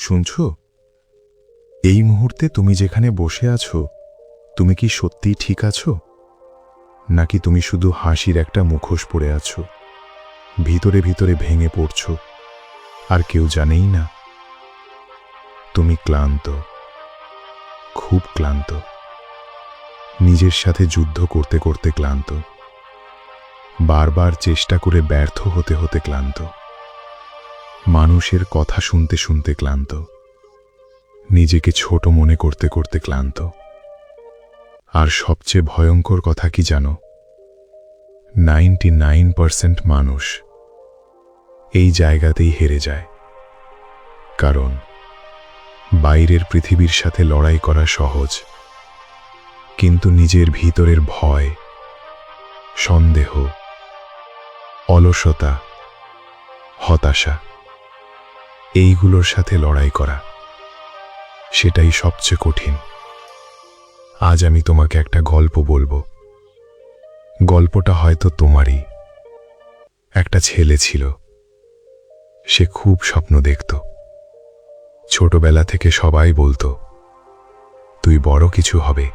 শুনছো? এই মুহূর্তে তুমি যেখানে বসে আছো, তুমি কি সত্যিই ঠিক আছো? নাকি তুমি শুধু হাসির একটা মুখোশ পরে আছো, ভিতরে ভিতরে ভেঙে পড়ছো, আর কেউ জানেই না? তুমি ক্লান্ত, খুব ক্লান্ত, নিজের সাথে যুদ্ধ করতে করতে ক্লান্ত, বারবার চেষ্টা করে ব্যর্থ হতে হতে ক্লান্ত, মানুষের কথা শুনতে শুনতে ক্লান্ত, নিজেকে ছোট মনে করতে করতে ক্লান্ত। আর সবচেয়ে ভয়ঙ্কর কথা কি জানো? 99% মানুষ এই জায়গাতেই হেরে যায়। কারণ বাইরের পৃথিবীর সাথে লড়াই করা সহজ, কিন্তু নিজের ভিতরের ভয়, সন্দেহ, অলসতা, হতাশা, এইগুলোর সাথে লড়াই করা, সেটাই সবচেয়ে কঠিন। আজ আমি তোমাকে একটা গল্প বলবো। গল্পটা হয়তো তোমারই। একটা ছেলে ছিল, সে খুব স্বপ্ন দেখত। ছোটবেলা থেকে সবাই বলতো, তুই বড় কিছু হবে।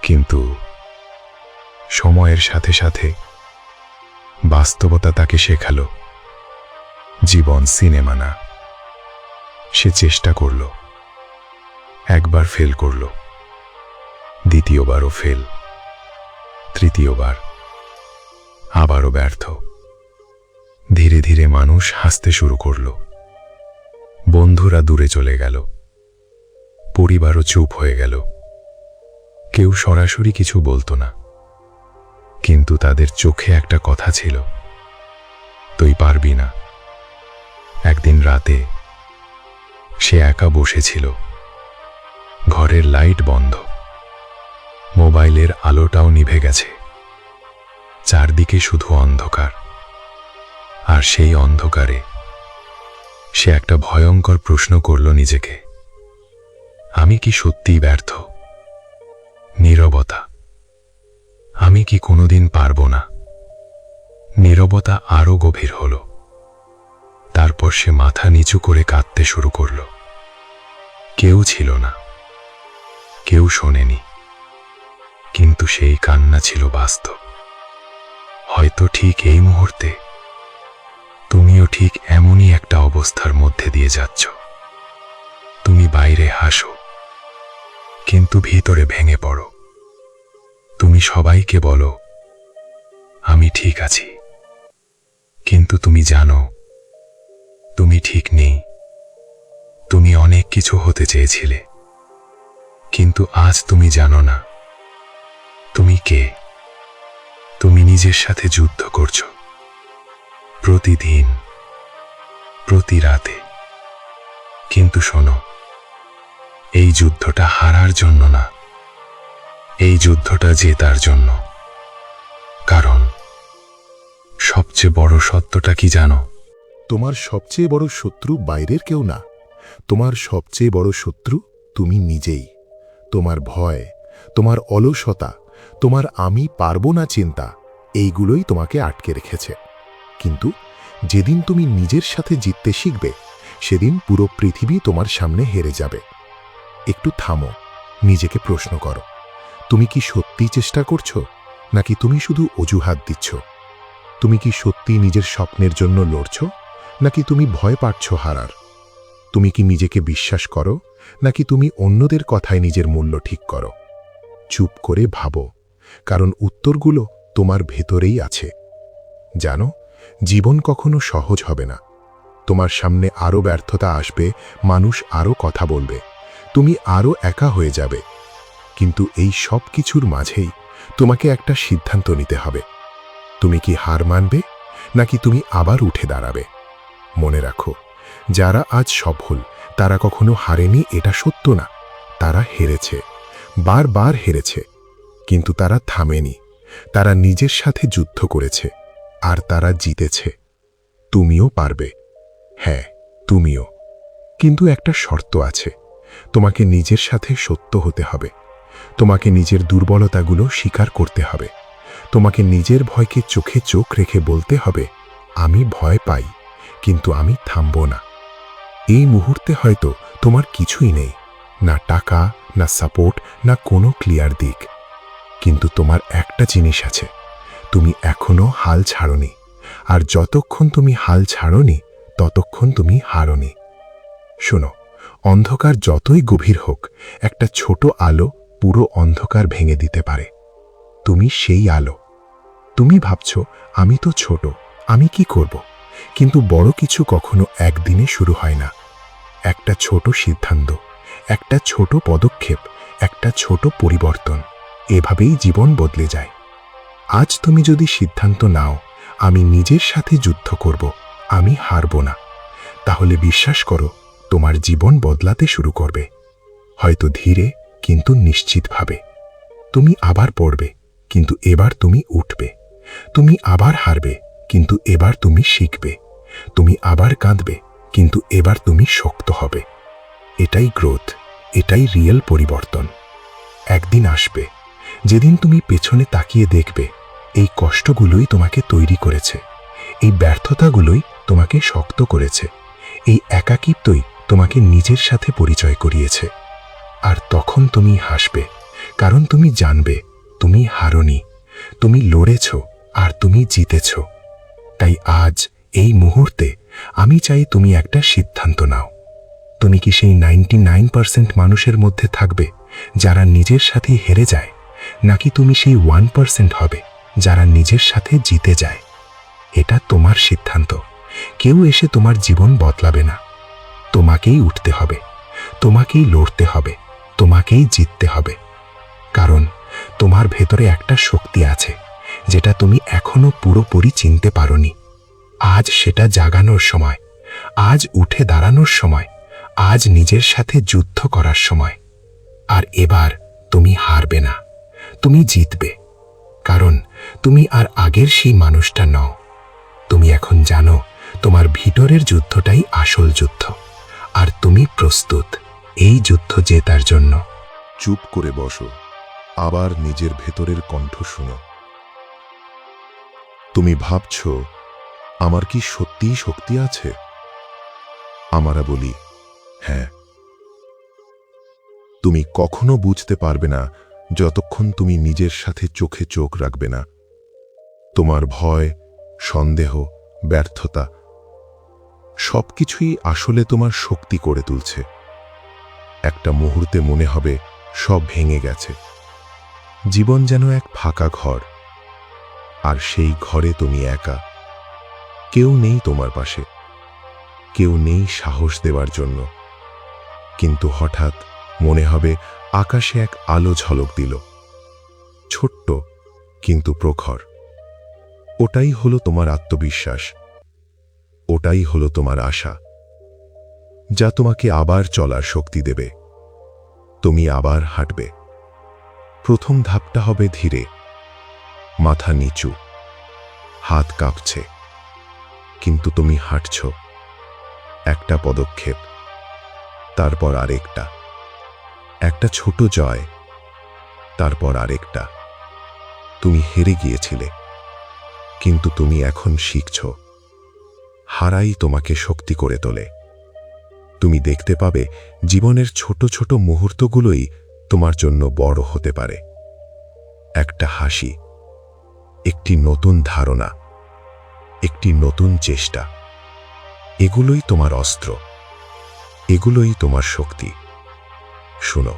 কিন্তু সময়ের সাথে সাথে বাস্তবতা তাকে শেখালো, জীবন সিনেমা না। সে চেষ্টা করল, একবার ফেল করল, দ্বিতীয়বারও ফেল, তৃতীয়বার, আবারও ব্যর্থ। ধীরে ধীরে মানুষ হাসতে শুরু করল, বন্ধুরা দূরে চলে গেল, পরিবারও চুপ হয়ে গেল। কেউ সরাসরি কিছু বলতো না, কিন্তু তাদের চোখে একটা কথা ছিল, তুই পারবি না। একদিন রাতে সে একা বসেছিল, ঘরের লাইট বন্ধ, মোবাইলের আলোটাও নিভে গেছে, চারদিকে শুধু অন্ধকার। আর সেই অন্ধকারে সে একটা ভয়ঙ্কর প্রশ্ন করল নিজেকে, আমি কি সত্যিই ব্যর্থ? নীরবতা, আমি কি কোনোদিন পারবো না? নীরবতা আরো গভীর হলো। তারপর সে মাথা নিচু করে কাঁদতে শুরু করল। কেউ ছিল না, কেউ শোনেনি, কিন্তু সেই কান্না ছিল বাস্তব। হয়তো ঠিক এই মুহূর্তে তুমিও ঠিক এমনই একটা অবস্থার মধ্যে দিয়ে যাচ্ছ। তুমি বাইরে হাসো, কিন্তু ভিতরে ভেঙে পড়ো। তুমি সবাইকে বলো, আমি ঠিক আছি, কিন্তু তুমি জানো তুমি ঠিক নেই। তুমি অনেক কিছু হতে চেয়েছিলে, কিন্তু আজ তুমি জানো না তুমি কে। তুমি নিজের সাথে যুদ্ধ করছো, প্রতিদিন, প্রতি রাতে। কিন্তু শোনো, এই যুদ্ধটা হারার জন্য না, এই যুদ্ধটা জেতার জন্য। কারণ সবচেয়ে বড় সত্যটা কি জানো? তোমার সবচেয়ে বড় শত্রু বাইরের কেউ না, তোমার সবচেয়ে বড় শত্রু তুমি নিজেই। তোমার ভয়, তোমার অলসতা, তোমার আমি পারবো না চিন্তা, এইগুলোই তোমাকে আটকে রেখেছে। কিন্তু যেদিন তুমি নিজের সাথে জিততে শিখবে, সেদিন পুরো পৃথিবী তোমার সামনে হেরে যাবে। একটু থামো, নিজেকে প্রশ্ন করো, তুমি কি সত্যি চেষ্টা করছো, নাকি তুমি শুধু অজুহাত দিচ্ছ? তুমি কি সত্যি নিজের স্বপ্নের জন্য লড়ছো, নাকি তুমি ভয় পাচ্ছ হারার? তুমি কি নিজেকে বিশ্বাস করো, নাকি তুমি অন্যদের কথায় নিজের মূল্য ঠিক করো? চুপ করে ভাবো, কারণ উত্তরগুলো তোমার ভেতরেই আছে। জানো, জীবন কখনো সহজ হবে না। তোমার সামনে আরও ব্যর্থতা আসবে, মানুষ আরও কথা বলবে, তুমি আরও একা হয়ে যাবে। কিন্তু এই সব কিছুর মাঝেই তোমাকে একটা সিদ্ধান্ত নিতে হবে। তুমি কি হার মানবে, নাকি তুমি আবার উঠে দাঁড়াবে? মনে রাখো, যারা আজ সফল তারা কখনো হারেনি, এটা সত্য না। তারা হেরেছে, বারবার হেরেছে, কিন্তু তারা থামেনি। তারা নিজের সাথে যুদ্ধ করেছে, আর তারা জিতেছে। তুমিও পারবে, হ্যাঁ তুমিও। কিন্তু একটা শর্ত আছে, তোমাকে নিজের সাথে সত্য হতে হবে। তোমাকে নিজের দুর্বলতাগুলো স্বীকার করতে হবে। তোমাকে নিজের ভয়কে চোখে চোখ রেখে বলতে হবে, আমি ভয় পাই, কিন্তু আমি থামব না। এই মুহূর্তে হয়তো তোমার কিছুই নেই, না টাকা, না সাপোর্ট, না কোনো ক্লিয়ার দিক। কিন্তু তোমার একটা জিনিস আছে, তুমি এখনো হাল ছাড়োনি। আর যতক্ষণ তুমি হাল ছাড়োনি ততক্ষণ তুমি হারোনি। শোনো, অন্ধকার যতই গভীর হোক, একটা ছোট আলো পুরো অন্ধকার ভেঙে দিতে পারে। তুমি সেই আলো। তুমি ভাবছো আমি তো ছোট, আমি কি করব? কিন্তু বড় কিছু কখনো একদিনে শুরু হয় না। একটা ছোট সিদ্ধান্ত, একটা ছোট পদক্ষেপ, একটা ছোট পরিবর্তন, এভাবেই জীবন বদলে যায়। আজ তুমি যদি সিদ্ধান্ত নাও আমি নিজের সাথে যুদ্ধ করব, আমি হারব না, তাহলে বিশ্বাস করো তোমার জীবন বদলাতে শুরু করবে। হয়তো ধীরে কিন্তু নিশ্চিতভাবে। তুমি আবার পড়বে, কিন্তু এবার তুমি উঠবে। তুমি আবার হারবে, কিন্তু এবার তুমি শিখবে। তুমি আবার কাঁদবে, কিন্তু এবার তুমি শক্ত হবে। এটাই গ্রোথ, এটাই রিয়েল পরিবর্তন। একদিন আসবে যেদিন তুমি পেছনে তাকিয়ে দেখবে এই কষ্টগুলোই তোমাকে তৈরি করেছে, এই ব্যর্থতাগুলোই তোমাকে শক্ত করেছে, এই একাকিত্বই তোমাকে নিজের সাথে পরিচয় করিয়েছে। আর তখন তুমি হাসবে, কারণ তুমি জানবে তুমি হারোনি, তুমি লড়েছ আর তুমি জিতেছ। তাই আজ এই মুহূর্তে আমি চাই তুমি একটা সিদ্ধান্ত নাও। তুমি কি সেই 99% মানুষের মধ্যে থাকবে যারা নিজের সাথে হেরে যায়, নাকি তুমি সেই 1% হবে যারা নিজের সাথে জিতে যায়? এটা তোমার সিদ্ধান্ত। কেউ এসে তোমার জীবন বদলাবে না। তোমাকেই উঠতে হবে, তোমাকেই লড়তে হবে, তোমাকেই জিততে হবে। কারণ তোমার ভেতরে একটা শক্তি আছে যেটা তুমি এখনো পুরোপুরি চিনতে পারোনি। আজ সেটা জাগানোর সময়, আজ উঠে দাঁড়ানোর সময়, আজ নিজের সাথে যুদ্ধ করার সময়। আর এবার তুমি হারবে না, তুমি জিতবে। কারণ তুমি আর আগের সেই মানুষটা নও। তুমি এখন জানো তোমার ভিতরের যুদ্ধটাই আসল যুদ্ধ, আর তুমি প্রস্তুত এই যুদ্ধ জেতার জন্য। চুপ করে বসো, আবার নিজের ভেতরের কণ্ঠ শুনো। তুমি ভাবছ আমার কি সত্যিই শক্তি আছে? আমরা বলি হ্যাঁ। তুমি কখনো বুঝতে পারবে না যতক্ষণ তুমি নিজের সাথে চোখে চোখ রাখবে না। তোমার ভয়, সন্দেহ, ব্যর্থতা সবকিছুই আসলে তোমার শক্তি করে তুলছে। একটা মুহূর্তে মনে হবে সব ভেঙে গেছে, জীবন যেন এক ফাঁকা ঘর, আর সেই ঘরে তুমি একা। কেউ নেই তোমার পাশে, কেউ নেই সাহস দেওয়ার জন্য। কিন্তু হঠাৎ মনে হবে আকাশে এক আলো ঝলক দিল, ছোট্ট কিন্তু প্রখর। ওটাই হলো তোমার আত্মবিশ্বাস, ওটাই হলো তোমার আশা, যা তোমাকে আবার চলার শক্তি দেবে। তুমি আবার হাঁটবে। প্রথম ধাপটা হবে ধীরে, মাথা নিচু, হাত কাঁপছে, কিন্তু তুমি হাঁটছ। একটা পদক্ষেপ, তারপর আরেকটা, একটা ছোট জয়, তারপর আরেকটা। তুমি হেরে গিয়েছিলে, কিন্তু তুমি এখন শিখছ। হারাই তোমাকে শক্তি করে তোলে। তুমি দেখতে পাবে জীবনের ছোট ছোট মুহূর্তগুলোই তোমার জন্য বড় হতে পারে। একটা হাসি, একটি নতুন ধারণা, একটি নতুন চেষ্টা, এগুলোই তোমার অস্ত্র, এগুলোই তোমার শক্তি। শোনো,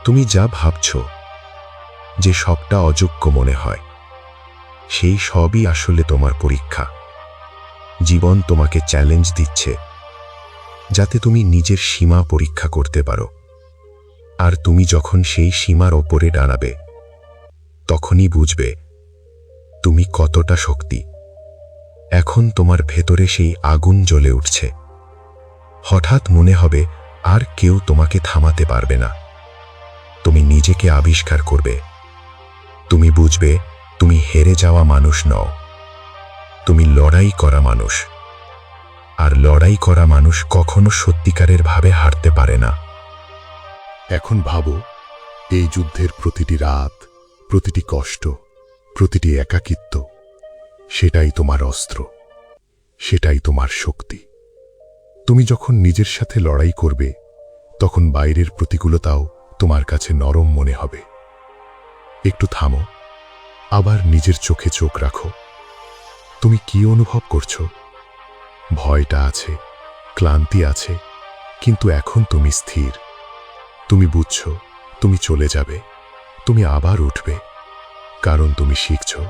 তুমি যা ভাবছ, যে সবটা অযোগ্য মনে হয়, সেই সবই আসলে তোমার পরীক্ষা। জীবন তোমাকে চ্যালেঞ্জ দিচ্ছে যাতে তুমি নিজের সীমা পরীক্ষা করতে পারো। আর তুমি যখন সেই সীমার ওপরে দাঁড়াবে, তখনই বুঝবে তুমি কতটা শক্তি। এখন তোমার ভেতরে সেই আগুন জ্বলে উঠছে। হঠাৎ মনে হবে আর কেউ তোমাকে থামাতে পারবে না। তুমি নিজেকে আবিষ্কার করবে। তুমি বুঝবে তুমি হেরে যাওয়া মানুষ নও, তুমি লড়াই করা মানুষ। আর লড়াই করা মানুষ কখনো সত্যিকারের ভাবে হারতে পারে না। এখন ভাবো, এই যুদ্ধের প্রতিটি রাত, প্রতিটি কষ্ট, প্রতিটি একাকিত্ব, সেটাই তোমার অস্ত্র, সেটাই তোমার শক্তি। তুমি যখন নিজের সাথে লড়াই করবে তখন বাইরের প্রতিকূলতাও তোমার কাছে নরম মনে হবে। একটু থামো, আবার নিজের চোখে চোখ রাখো। তুমি কি অনুভব করছো? ভয়টা আছে, ক্লান্তি আছে, কিন্তু এখন তুমি স্থির। তুমি বুঝছো তুমি চলে যাবে, তুমি আবার উঠবে, কারণ তুমি শিখছো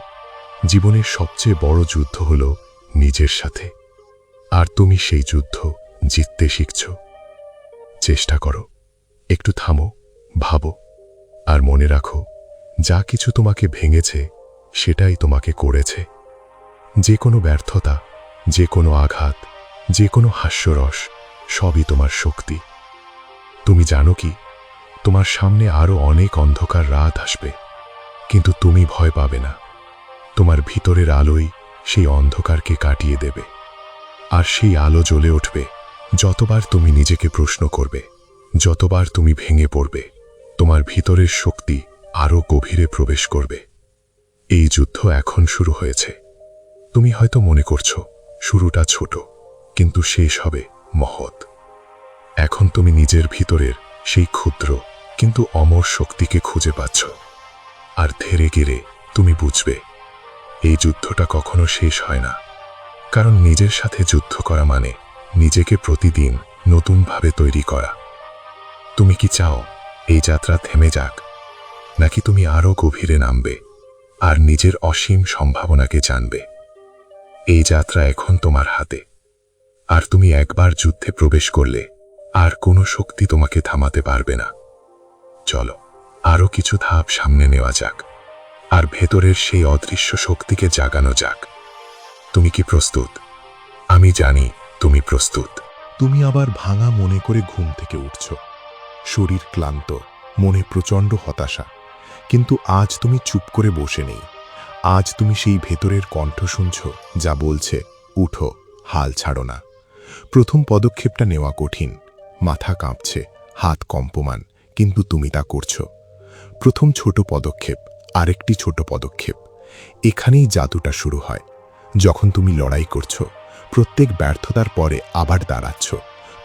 জীবনের সবচেয়ে বড় যুদ্ধ হলো নিজের সাথে, আর তুমি সেই যুদ্ধ জিততে শিখছো। চেষ্টা করো, একটু থামো, ভাবো, আর মনে রাখো যা কিছু তোমাকে ভেঙেছে সেটাই তোমাকে করেছে। যে কোনো ব্যর্থতা, যে কোনো আঘাত, যে কোনো হাস্যরস সবই তোমার শক্তি। তুমি জানো কি, তোমার সামনে আরো অনেক অন্ধকার রাত আসবে, কিন্তু তুমি ভয় পাবে না। তোমার ভিতরের আলোই সেই অন্ধকারকে কাটিয়ে দেবে। আর সেই আলো জ্বলে উঠবে যতবার তুমি নিজেকে প্রশ্ন করবে, যতবার তুমি ভেঙে পড়বে, তোমার ভিতরের শক্তি আরো গভীরে প্রবেশ করবে। এই যুদ্ধ এখন শুরু হয়েছে। তুমি হয়তো মনে করছো শুরুটা ছোট, কিন্তু শেষ হবে মহৎ। এখন তুমি নিজের ভিতরের সেই ক্ষুদ্র কিন্তু অমর শক্তিকে খুঁজে পাচ্ছ। আর ধীরে ধীরে তুমি বুঝবে এই যুদ্ধটা কখনো শেষ হয় না, কারণ নিজের সাথে যুদ্ধ করা মানে নিজেকে প্রতিদিন নতুনভাবে তৈরি করা। তুমি কি চাও এই যাত্রা থেমে যাক, নাকি তুমি আরো গভীরে নামবে আর নিজের অসীম সম্ভাবনাকে জানবে? এই যাত্রা এখন তোমার হাতে, আর তুমি একবার যুদ্ধে প্রবেশ করলে আর কোনো শক্তি তোমাকে থামাতে পারবে না। চলো আরো কিছু ধাপ সামনে নেওয়া যাক, আর ভেতরের সেই অদৃশ্য শক্তিকে জাগানো যাক। তুমি কি প্রস্তুত? আমি জানি তুমি প্রস্তুত। তুমি আবার ভাঙা মনে করে ঘুম থেকে উঠছ। শরীর ক্লান্ত, মনে প্রচণ্ড হতাশা, কিন্তু আজ তুমি চুপ করে বসে নেই। আজ তুমি সেই ভেতরের কণ্ঠ শুনছ যা বলছে, উঠো, হাল ছাড়ো না। প্রথম পদক্ষেপটা নেওয়া কঠিন, মাথা কাঁপছে, হাত কম্পমান, কিন্তু তুমি তা করছো। প্রথম ছোট পদক্ষেপ, আরেকটি ছোট পদক্ষেপ, এখানেই জাদুটা শুরু হয়। যখন তুমি লড়াই করছো, প্রত্যেক ব্যর্থতার পরে আবার দাঁড়াচ্ছ,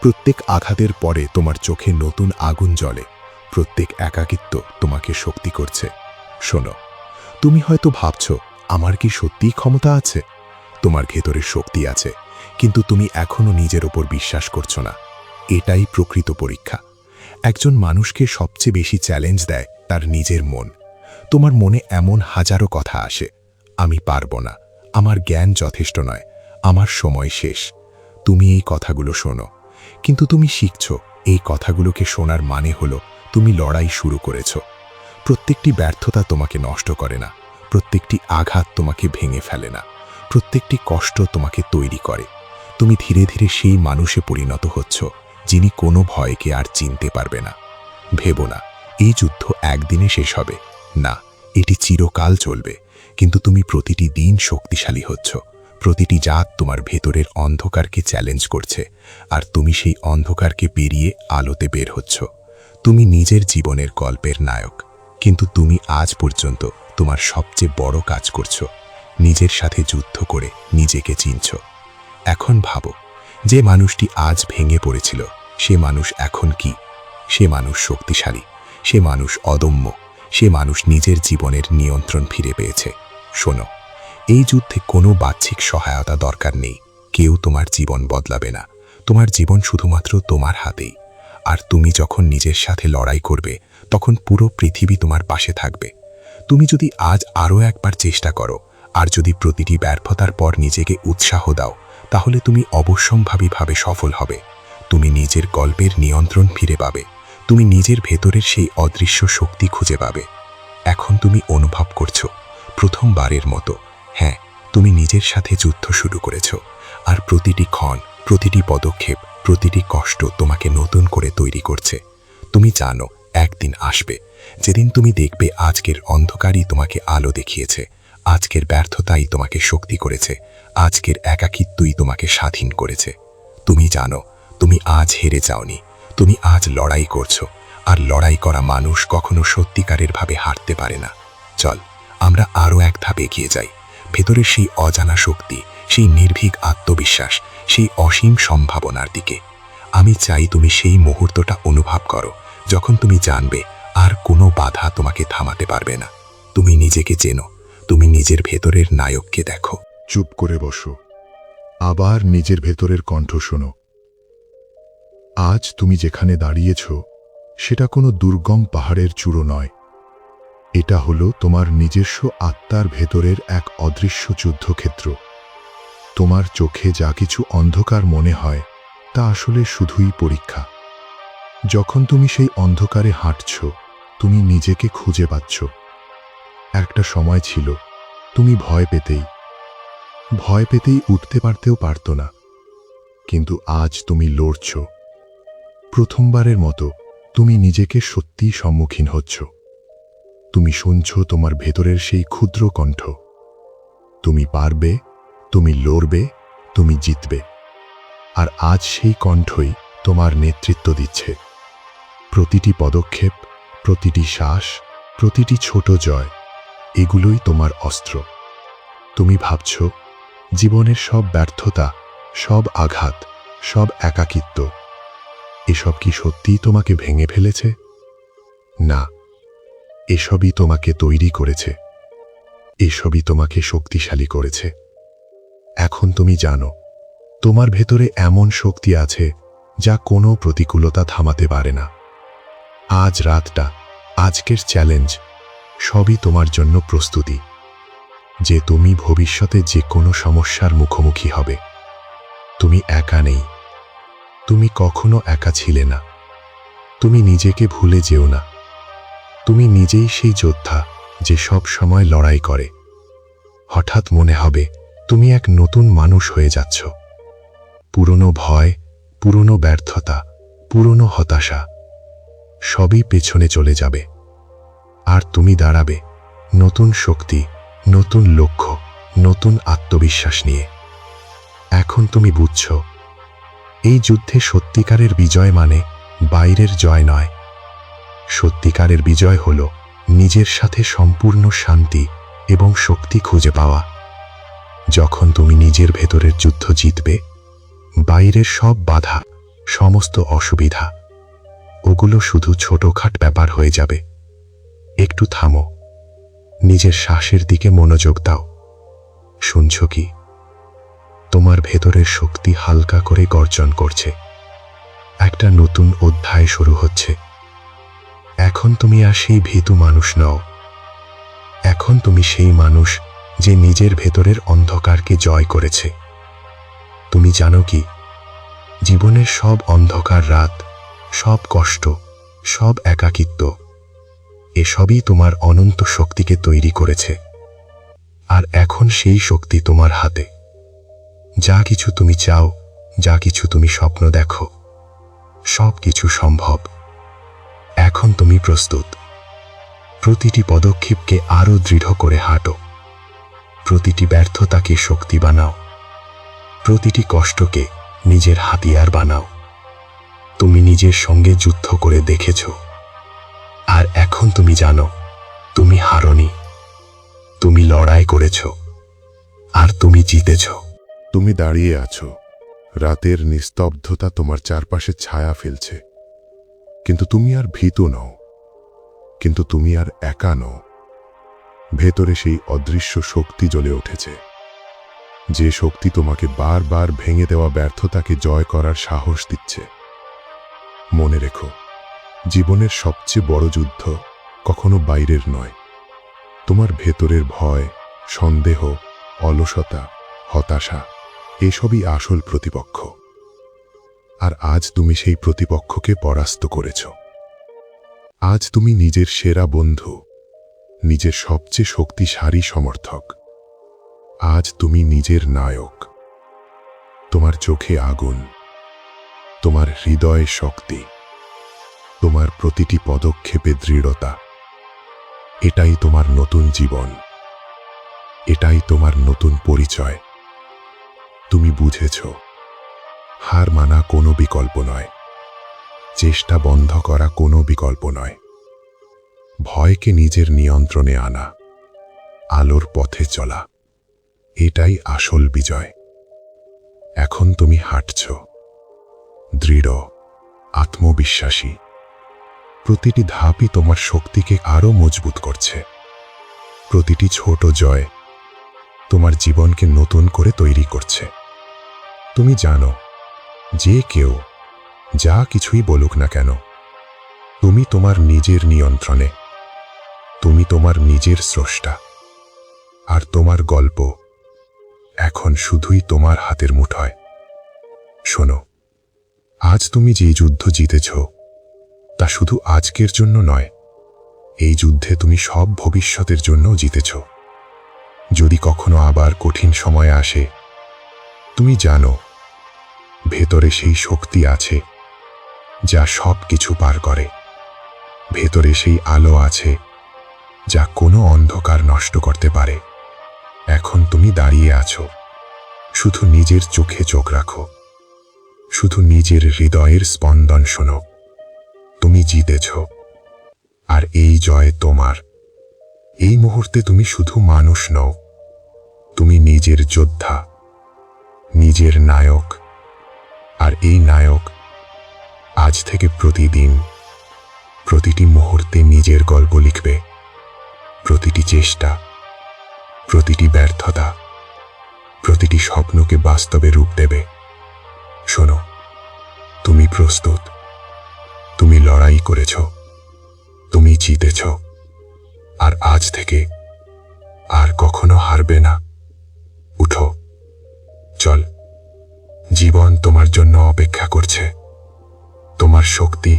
প্রত্যেক আঘাতের পরে তোমার চোখে নতুন আগুন জ্বলে, প্রত্যেক একাকিত্ব তোমাকে শক্তি করছে। শোনো, তুমি হয়তো ভাবছো আমার কি সত্যিই ক্ষমতা আছে? তোমার ভেতরে শক্তি আছে, কিন্তু তুমি এখনো নিজের ওপর বিশ্বাস করছো না। এটাই প্রকৃত পরীক্ষা। একজন মানুষকে সবচেয়ে বেশি চ্যালেঞ্জ দেয় তার নিজের মন। তোমার মনে এমন হাজারো কথা আসে, আমি পারবো না, আমার জ্ঞান যথেষ্ট নয়, আমার সময় শেষ। তুমি এই কথাগুলো শোনো, কিন্তু তুমি শিখছো এই কথাগুলোকে শোনার মানে হলো তুমি লড়াই শুরু করেছো। প্রত্যেকটি ব্যর্থতা তোমাকে নষ্ট করে না, প্রত্যেকটি আঘাত তোমাকে ভেঙে ফেলে না, প্রত্যেকটি কষ্ট তোমাকে তৈরি করে। তুমি ধীরে ধীরে সেই মানুষে পরিণত হচ্ছ যিনি কোনো ভয়কে আর চিনতে পারবে না। ভেবো না এই যুদ্ধ একদিনে শেষ হবে, না, এটি চিরকাল চলবে। কিন্তু তুমি প্রতিটি দিন শক্তিশালী হচ্ছ, প্রতিটি জাত তোমার ভেতরের অন্ধকারকে চ্যালেঞ্জ করছে, আর তুমি সেই অন্ধকারকে পেরিয়ে আলোতে বের হচ্ছ। তুমি নিজের জীবনের গল্পের নায়ক, কিন্তু তুমি আজ পর্যন্ত তোমার সবচেয়ে বড় কাজ করছো, নিজের সাথে যুদ্ধ করে নিজেকে চিনছ। এখন ভাবো, যে মানুষটি আজ ভেঙে পড়েছিল সে মানুষ এখন কি? সে মানুষ শক্তিশালী, সে মানুষ অদম্য, সে মানুষ নিজের জীবনের নিয়ন্ত্রণ ফিরে পেয়েছে। শোনো, এই যুদ্ধে কোনো বাহ্যিক সহায়তা দরকার নেই। কেউ তোমার জীবন বদলাবে না, তোমার জীবন শুধুমাত্র তোমার হাতেই। আর তুমি যখন নিজের সাথে লড়াই করবে তখন পুরো পৃথিবী তোমার পাশে থাকবে। তুমি যদি আজ আরও একবার চেষ্টা করো, আর যদি প্রতিটি ব্যর্থতার পর নিজেকে উৎসাহ দাও, তাহলে তুমি অবশ্যম্ভাবীভাবে সফল হবে। তুমি নিজের গল্পের নিয়ন্ত্রণ ফিরে পাবে, তুমি নিজের ভেতরের সেই অদৃশ্য শক্তি খুঁজে পাবে। এখন তুমি অনুভব করছো প্রথমবারের মতো, হ্যাঁ, তুমি নিজের সাথে যুদ্ধ শুরু করেছো। আর প্রতিটি ক্ষণ, প্রতিটি পদক্ষেপ, প্রতিটি কষ্ট তোমাকে নতুন করে তৈরি করছে। তুমি জানো একদিন আসবে যেদিন তুমি দেখবে আজকের অন্ধকারই তোমাকে আলো দেখিয়েছে, আজকের ব্যর্থতাই তোমাকে শক্তি করেছে, আজকের একাকিত্বই তোমাকে স্বাধীন করেছে। তুমি জানো তুমি আজ হেরে যাওনি, তুমি আজ লড়াই করছো, আর লড়াই করা মানুষ কখনো সত্যিকারের ভাবে হারতে পারে না। চল আমরা আরও এক ধাপ এগিয়ে যাই। ভেতরের সেই অজানা শক্তি, সেই নির্ভীক আত্মবিশ্বাস, সেই অসীম সম্ভাবনার দিকে। আমি চাই তুমি সেই মুহূর্তটা অনুভব করো, যখন তুমি জানবে আর কোনো বাধা তোমাকে থামাতে পারবে না। তুমি নিজেকে চেনো, তুমি নিজের ভেতরের নায়ককে দেখো। চুপ করে বসো, আবার নিজের ভেতরের কণ্ঠ শোনো। আজ তুমি যেখানে দাঁড়িয়েছ সেটা কোনো দুর্গম পাহাড়ের চূড়ো নয়। এটা হলো তোমার নিজস্ব আত্মার ভেতরের এক অদৃশ্য যুদ্ধক্ষেত্র। তোমার চোখে যা কিছু অন্ধকার মনে হয় তা আসলে শুধুই পরীক্ষা। যখন তুমি সেই অন্ধকারে হাঁটছ, তুমি নিজেকে খুঁজে পাচ্ছ। একটা সময় ছিল তুমি ভয় পেতেই উঠতে পারতো না, কিন্তু আজ তুমি লড়ছ। প্রথমবারের মতো তুমি নিজেকে সত্যিই সম্মুখীন হচ্ছ। তুমি শুনছ তোমার ভেতরের সেই ক্ষুদ্র কণ্ঠ, তুমি পারবে, তুমি লড়বে, তুমি জিতবে। আর আজ সেই কণ্ঠই তোমার নেতৃত্ব দিচ্ছে। প্রতিটি পদক্ষেপ, প্রতিটি শ্বাস, প্রতিটি ছোট জয়, এগুলোই তোমার অস্ত্র। তুমি ভাবছ জীবনের সব ব্যর্থতা, সব আঘাত, সব একাকিত্ব, এসব কি সত্যিই তোমাকে ভেঙে ফেলেছে? না, এসবই তোমাকে তৈরি করেছে, এসবই তোমাকে শক্তিশালী করেছে। এখন তুমি জানো তোমার ভেতরে এমন শক্তি আছে যা কোনো প্রতিকূলতা থামাতে পারে না। আজ রাতটা, আজকের চ্যালেঞ্জ, সবই তোমার জন্য প্রস্তুতি, যে তুমি ভবিষ্যতে যে কোনো সমস্যার মুখোমুখি হবে। তুমি একা নেই, তুমি কখনো একা ছিলে না। তুমি নিজেকে ভুলে যেও না, তুমি নিজেই সেই যোদ্ধা যে সব সময় লড়াই করে। হঠাৎ মনে হবে তুমি এক নতুন মানুষ হয়ে যাচ্ছ। পুরনো ভয়, পুরনো ব্যর্থতা, পুরনো হতাশা, সবই পেছনে চলে যাবে। আর তুমি দাঁড়াবে নতুন শক্তি, নতুন লক্ষ্য, নতুন আত্মবিশ্বাস নিয়ে। এখন তুমি বুঝছ, এই যুদ্ধে সত্যিকারের বিজয় মানে বাইরের জয় নয়। সত্যিকারের বিজয় হল নিজের সাথে সম্পূর্ণ শান্তি এবং শক্তি খুঁজে পাওয়া। যখন তুমি নিজের ভেতরের যুদ্ধ জিতবে, বাইরের সব বাধা, সমস্ত অসুবিধা, ওগুলো শুধু ছোটখাট ব্যাপার হয়ে যাবে। একটু থামো, নিজের শ্বাসের দিকে মনোযোগ দাও। শুনছ কি? তোমার ভেতরের শক্তি হালকা করে গর্জন করছে। একটা নতুন অধ্যায় শুরু হচ্ছে। এখন তুমি আর সেই ভীতু মানুষ নও। এখন তুমি সেই মানুষ যে নিজের ভেতরের অন্ধকারকে জয় করেছে। তুমি জানো কি, জীবনের সব অন্ধকার রাত, সব কষ্ট, সব একাকিত্ব, এসবই তোমার অনন্ত শক্তিকে তৈরি করেছে। আর এখন সেই শক্তি তোমার হাতে। যা কিছু তুমি চাও, যা কিছু তুমি স্বপ্ন দেখো, সব কিছু সম্ভব। এখন তুমি প্রস্তুত। প্রতিটি পদক্ষেপকে আরও দৃঢ় করে হাঁটো। প্রতিটি ব্যর্থতাকে শক্তি বানাও। প্রতিটি কষ্টকে নিজের হাতিয়ার বানাও। তুমি নিজের সঙ্গে যুদ্ধ করে দেখেছ, আর এখন তুমি জানো তুমি হারোনি। তুমি লড়াই করেছ, আর তুমি জিতেছ। তুমি দাঁড়িয়ে আছো, রাতের নিস্তব্ধতা তোমার চারপাশে ছায়া ফেলছে। কিন্তু তুমি আর ভীতু নও, কিন্তু তুমি আর একা নও। ভেতরে সেই অদৃশ্য শক্তি জ্বলে উঠেছে, যে শক্তি তোমাকে বারবার ভেঙে দেওয়া ব্যর্থতাকে জয় করার সাহস দিচ্ছে। মনে রেখো, জীবনের সবচেয়ে বড় যুদ্ধ কখনো বাইরের নয়। তোমার ভেতরের ভয়, সন্দেহ, অলসতা, হতাশা, এসবই আসল প্রতিপক্ষ। আর আজ তুমি সেই প্রতিপক্ষকে পরাস্ত করেছ। আজ তুমি নিজের সেরা বন্ধু, নিজের সবচেয়ে শক্তিশালী সমর্থক। আজ তুমি নিজের নায়ক। তোমার চোখে আগুন, তোমার হৃদয়ে শক্তি, তোমার প্রতিটি পদক্ষেপে দৃঢ়তা। এটাই তোমার নতুন জীবন, এটাই তোমার নতুন পরিচয়। তুমি বুঝেছ, হার মানা কোনো বিকল্প নয়, চেষ্টা বন্ধ করা কোনো বিকল্প নয়। ভয়কে নিজের নিয়ন্ত্রণে আনা, আলোর পথে চলা, এটাই আসল বিজয়। এখন তুমি হাঁটছ, দৃঢ়, আত্মবিশ্বাসী। প্রতিটি ধাপই তোমার শক্তিকে আরও মজবুত করছে। প্রতিটি ছোট জয় তোমার জীবনকে নতুন করে তৈরি করছে। তুমি জানো, যে কেউ যা কিছুই বলুক না কেন, তুমি তোমার নিজের নিয়ন্ত্রণে। তুমি তোমার নিজের স্রষ্টা। আর তোমার গল্প এখন শুধুই তোমার হাতের মুঠোয়। শোনো, আজ তুমি যে যুদ্ধ জিতেছ তা শুধু আজকের জন্য নয়, এই যুদ্ধে তুমি সব ভবিষ্যতের জন্য জিতেছ। যদি কখনো আবার কঠিন সময় আসে, তুমি জানো ভেতরে সেই শক্তি আছে যা সব কিছু পার করে। ভেতরে সেই আলো আছে যা কোনো অন্ধকার নষ্ট করতে পারে। এখন তুমি দাঁড়িয়ে আছো, শুধু নিজের চোখে চোখ রাখো, শুধু নিজের হৃদয়ের স্পন্দন শোনো। তুমি জিতেছ, আর এই জয় তোমার। এই মুহূর্তে তুমি শুধু মানুষ নও, তুমি নিজের যোদ্ধা, নিজের নায়ক। আর এই নায়ক আজ থেকে প্রতিদিন, প্রতিটি মুহূর্তে নিজের গল্প লিখবে। প্রতিটি চেষ্টা, প্রতিটি ব্যর্থতা, প্রতিটি স্বপ্নকে বাস্তবে রূপ দেবে। শোনো, তুমি প্রস্তুত। তুমি লড়াই করেছ, তুমি জিতেছ, আর আজ থেকে আর কখনো হারবে না। উঠো, চল, জীবন তোমার জন্য অপেক্ষা করছে। তোমার শক্তি,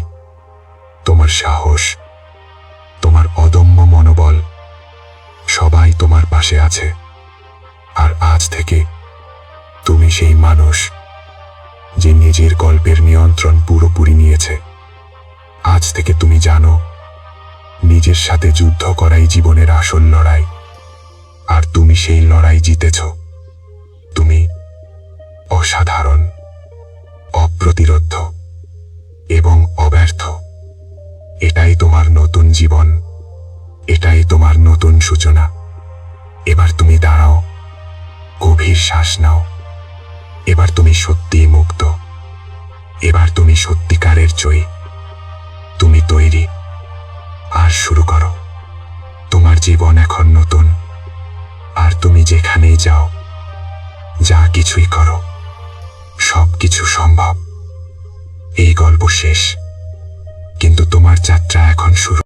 তোমার সাহস, তোমার অদম্য মনোবল সবাই তোমার পাশে আছে। আর আজ থেকে তুমি সেই মানুষ যে নিজের গল্পের নিয়ন্ত্রণ পুরোপুরি নিয়েছে। আজ থেকে তুমি জানো, নিজের সাথে যুদ্ধ করাই জীবনের আসল লড়াই। আর তুমি সেই লড়াই জিতেছ। তুমি অসাধারণ, অপ্রতিরোধ্য এবং অব্যর্থ। এটাই তোমার নতুন জীবন, এটাই তোমার নতুন সূচনা। এবার তুমি দাঁড়াও, গভীর শ্বাস নাও। এবার তুমি সত্যিই মুক্ত। এবার তুমি সত্যিকারের জয়ী। তুমি তৈরি। আর শুরু করো। তোমার জীবন এখন নতুন। আর তুমি যেখানেই যাও, যা কিছুই করো, সব কিছু সম্ভব। এই গল্প শেষ, কিন্তু তোমার যাত্রা এখন শুরু।